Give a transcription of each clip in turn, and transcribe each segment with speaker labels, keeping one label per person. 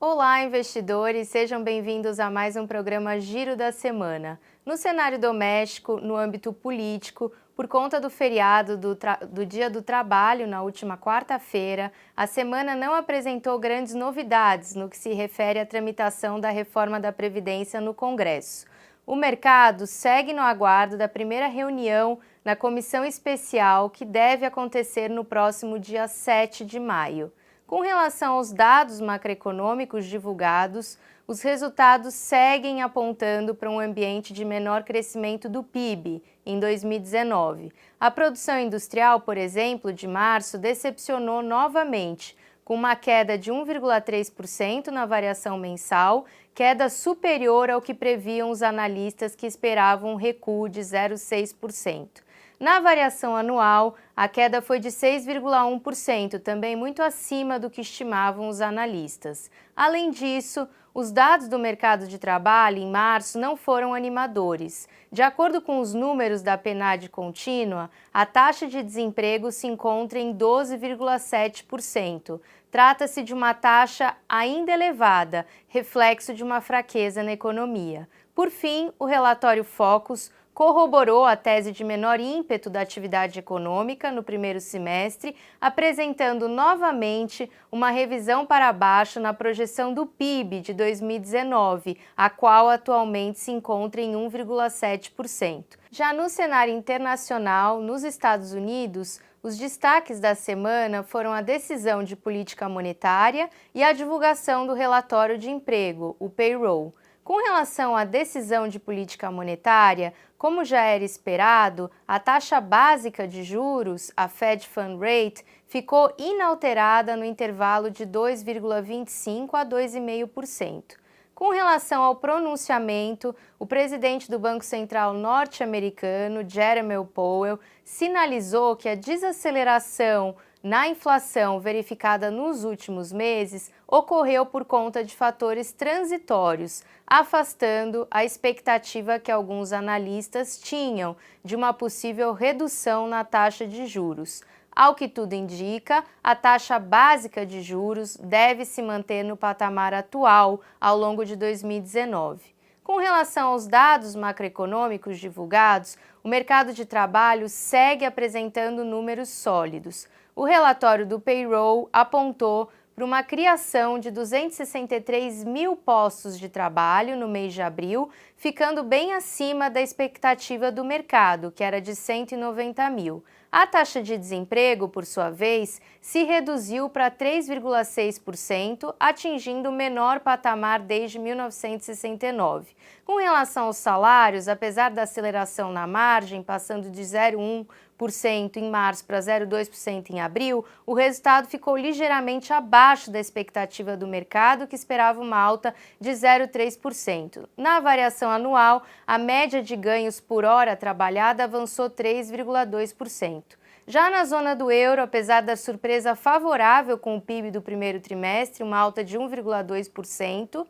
Speaker 1: Olá, investidores! Sejam bem-vindos a mais um programa Giro da Semana. No cenário doméstico, no âmbito político, por conta do feriado do Dia do Trabalho na última quarta-feira, a semana não apresentou grandes novidades no que se refere à tramitação da reforma da Previdência no Congresso. O mercado segue no aguardo da primeira reunião na comissão especial que deve acontecer no próximo dia 7 de maio. Com relação aos dados macroeconômicos divulgados, os resultados seguem apontando para um ambiente de menor crescimento do PIB em 2019. A produção industrial, por exemplo, de março, decepcionou novamente, com uma queda de 1,3% na variação mensal, queda superior ao que previam os analistas que esperavam um recuo de 0,6%. Na variação anual, a queda foi de 6,1%, também muito acima do que estimavam os analistas. Além disso, os dados do mercado de trabalho em março não foram animadores. De acordo com os números da PNAD contínua, a taxa de desemprego se encontra em 12,7%. Trata-se de uma taxa ainda elevada, reflexo de uma fraqueza na economia. Por fim, o relatório Focus corroborou a tese de menor ímpeto da atividade econômica no primeiro semestre, apresentando novamente uma revisão para baixo na projeção do PIB de 2019, a qual atualmente se encontra em 1,7%. Já no cenário internacional, nos Estados Unidos, os destaques da semana foram a decisão de política monetária e a divulgação do relatório de emprego, o payroll. Com relação à decisão de política monetária, como já era esperado, a taxa básica de juros, a Fed Fund Rate, ficou inalterada no intervalo de 2,25% a 2,5%. Com relação ao pronunciamento, o presidente do Banco Central norte-americano, Jerome Powell, sinalizou que a desaceleração na inflação verificada nos últimos meses ocorreu por conta de fatores transitórios, afastando a expectativa que alguns analistas tinham de uma possível redução na taxa de juros. Ao que tudo indica, a taxa básica de juros deve se manter no patamar atual ao longo de 2019. Com relação aos dados macroeconômicos divulgados, o mercado de trabalho segue apresentando números sólidos. O relatório do payroll apontou para uma criação de 263 mil postos de trabalho no mês de abril, ficando bem acima da expectativa do mercado, que era de 190 mil. A taxa de desemprego, por sua vez, se reduziu para 3,6%, atingindo o menor patamar desde 1969. Com relação aos salários, apesar da aceleração na margem, passando de 0,1% em março para 0,2% em abril, o resultado ficou ligeiramente abaixo da expectativa do mercado, que esperava uma alta de 0,3%. Na variação anual, a média de ganhos por hora trabalhada avançou 3,2%. Já na zona do euro, apesar da surpresa favorável com o PIB do primeiro trimestre, uma alta de 1,2%,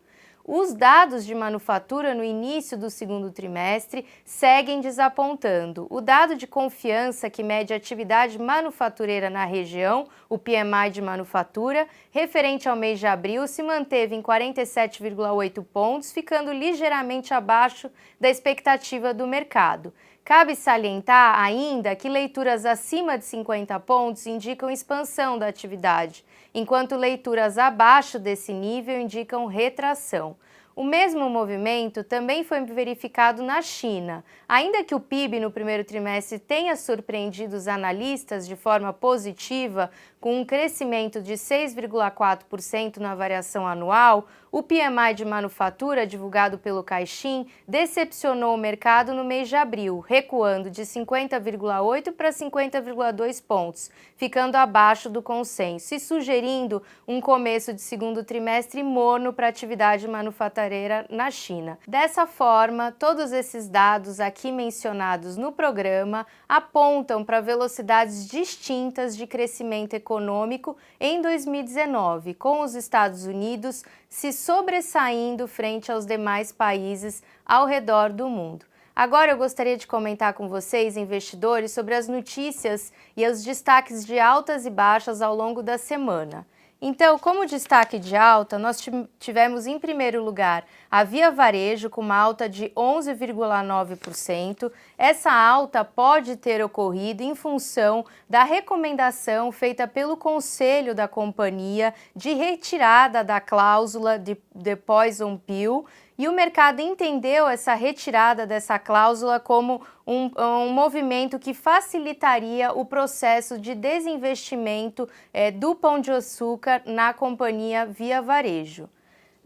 Speaker 1: os dados de manufatura no início do segundo trimestre seguem desapontando. O dado de confiança que mede a atividade manufatureira na região, o PMI de manufatura, referente ao mês de abril, se manteve em 47,8 pontos, ficando ligeiramente abaixo da expectativa do mercado. Cabe salientar ainda que leituras acima de 50 pontos indicam expansão da atividade, enquanto leituras abaixo desse nível indicam retração. O mesmo movimento também foi verificado na China. Ainda que o PIB no primeiro trimestre tenha surpreendido os analistas de forma positiva, com um crescimento de 6,4% na variação anual, o PMI de manufatura, divulgado pelo Caixin, decepcionou o mercado no mês de abril, recuando de 50,8 para 50,2 pontos, ficando abaixo do consenso e sugerindo um começo de segundo trimestre morno para a atividade manufatureira na China. Dessa forma, todos esses dados aqui mencionados no programa apontam para velocidades distintas de crescimento econômico em 2019, com os Estados Unidos se sobressaindo frente aos demais países ao redor do mundo. Agora eu gostaria de comentar com vocês, investidores, sobre as notícias e os destaques de altas e baixas ao longo da semana. Então, como destaque de alta, nós tivemos em primeiro lugar a Via Varejo com uma alta de 11,9%. Essa alta pode ter ocorrido em função da recomendação feita pelo Conselho da companhia de retirada da cláusula de Poison Pill, e o mercado entendeu essa retirada dessa cláusula como um movimento que facilitaria o processo de desinvestimento do Pão de Açúcar na companhia Via Varejo.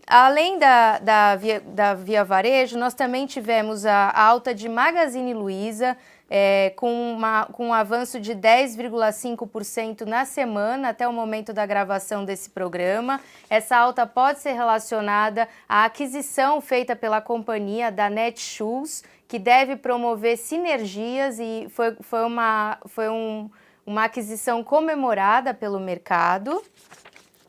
Speaker 1: Além da Via Varejo, nós também tivemos a alta de Magazine Luiza, com um avanço de 10,5% na semana até o momento da gravação desse programa. Essa alta pode ser relacionada à aquisição feita pela companhia da Netshoes, que deve promover sinergias e foi uma aquisição comemorada pelo mercado.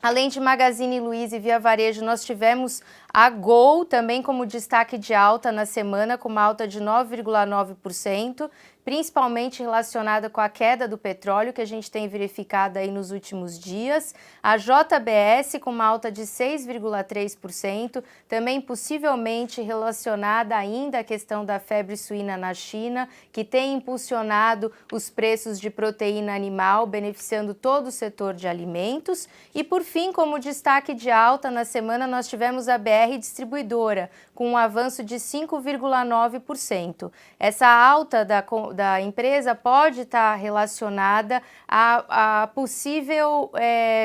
Speaker 1: Além de Magazine Luiza e Via Varejo, nós tivemos a Gol também como destaque de alta na semana, com uma alta de 9,9%, principalmente relacionada com a queda do petróleo que a gente tem verificado aí nos últimos dias. A JBS com uma alta de 6,3%, também possivelmente relacionada ainda à questão da febre suína na China, que tem impulsionado os preços de proteína animal, beneficiando todo o setor de alimentos. E por fim, como destaque de alta na semana, nós tivemos a BR Distribuidora, com um avanço de 5,9%. Essa alta da empresa pode estar relacionada à possível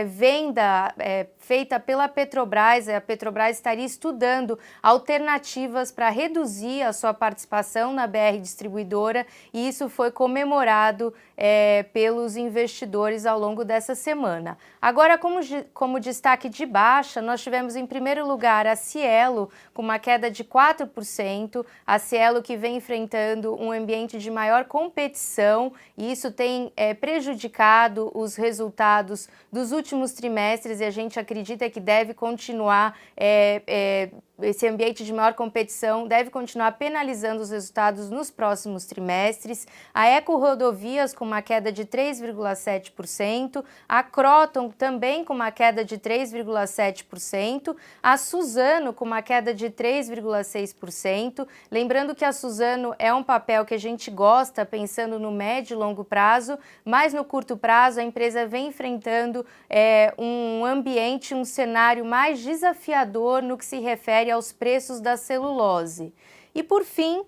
Speaker 1: venda feita pela Petrobras. A Petrobras estaria estudando alternativas para reduzir a sua participação na BR Distribuidora, e isso foi comemorado pelos investidores ao longo dessa semana. Agora, como destaque de baixa, nós tivemos em primeiro lugar a Cielo, com uma queda de 4%, a Cielo que vem enfrentando um ambiente de maior competição, e isso tem prejudicado os resultados dos últimos trimestres, e a gente acredita que deve continuar esse ambiente de maior competição deve continuar penalizando os resultados nos próximos trimestres. A Eco Rodovias com uma queda de 3,7%, a Croton também com uma queda de 3,7%, a Suzano com uma queda de 3,6%. Lembrando que a Suzano é um papel que a gente gosta pensando no médio e longo prazo, mas no curto prazo a empresa vem enfrentando um ambiente, um cenário mais desafiador no que se refere aos preços da celulose. E por fim,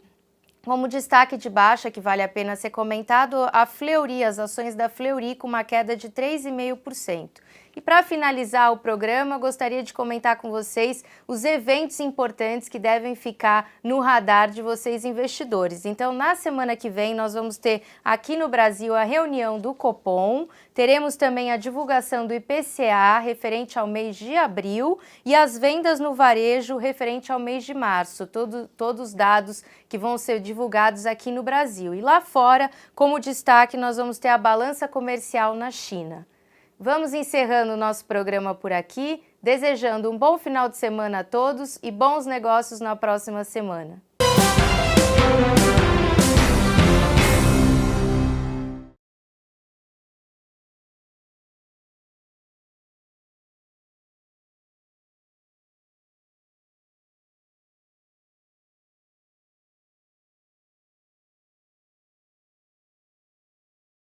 Speaker 1: como destaque de baixa, que vale a pena ser comentado, a Fleury, as ações da Fleury com uma queda de 3,5%. E para finalizar o programa, gostaria de comentar com vocês os eventos importantes que devem ficar no radar de vocês investidores. Então, na semana que vem, nós vamos ter aqui no Brasil a reunião do Copom, teremos também a divulgação do IPCA referente ao mês de abril e as vendas no varejo referente ao mês de março, todos os dados que vão ser divulgados aqui no Brasil. E lá fora, como destaque, nós vamos ter a balança comercial na China. Vamos encerrando o nosso programa por aqui, desejando um bom final de semana a todos e bons negócios na próxima semana.